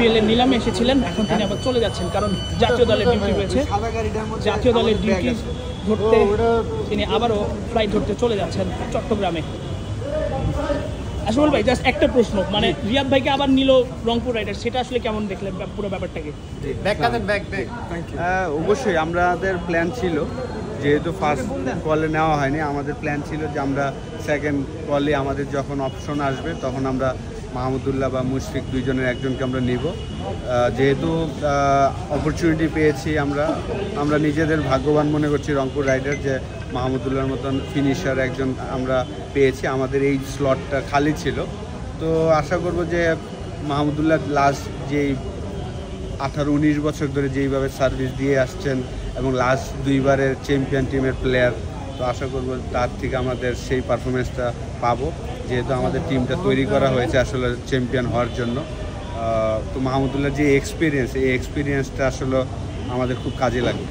BPL এর নিলামে এসেছিলেন, এখন তিনি আবার চলে যাচ্ছেন কারণ জাতীয় দলের ডিউটি রয়েছে। জাতীয় দলের ডিউটি ধরতে তিনি আবারও ফ্লাইট ধরতে চলে যাচ্ছেন চট্টগ্রামে। আসল ভাই জাস্ট একটা প্রশ্ন, মানে রিয়াদ ভাইকে আবার নিল রংপুর রাইডার্স, সেটা আসলে কেমন দেখলেন পুরো ব্যাপারটাকে? অবশ্যই আমাদের প্ল্যান ছিল, যেহেতু ফার্স্ট কলে নেওয়া হয়নি, আমাদের প্ল্যান ছিল যে আমরা সেকেন্ড কলে আমাদের যখন অপশন আসবে তখন আমরা মাহমুদুল্লাহ বা মুশফিক দুইজনের একজনকে আমরা নিব। যেহেতু অপরচুনিটি পেয়েছি আমরা নিজেদের ভাগ্যবান মনে করছি রংপুর রাইডার যে মাহমুদুল্লাহর মতন ফিনিশার একজন আমরা পেয়েছি। আমাদের এই স্লটটা খালি ছিল, তো আশা করব যে মাহমুদুল্লাহ লাস্ট যেই 18-19 বছর ধরে যেইভাবে সার্ভিস দিয়ে আসছেন এবং লাস্ট দুইবারের চ্যাম্পিয়ন টিমের প্লেয়ার, তো আশা করব তার থেকে আমাদের সেই পারফরমেন্সটা পাবো, যেহেতু আমাদের টিমটা তৈরি করা হয়েছে আসলে চ্যাম্পিয়ন হওয়ার জন্য। তো মাহমুদুল্লাহ যে এক্সপিরিয়েন্স, এই এক্সপিরিয়েন্সটা আসলে আমাদের খুব কাজে লাগবে।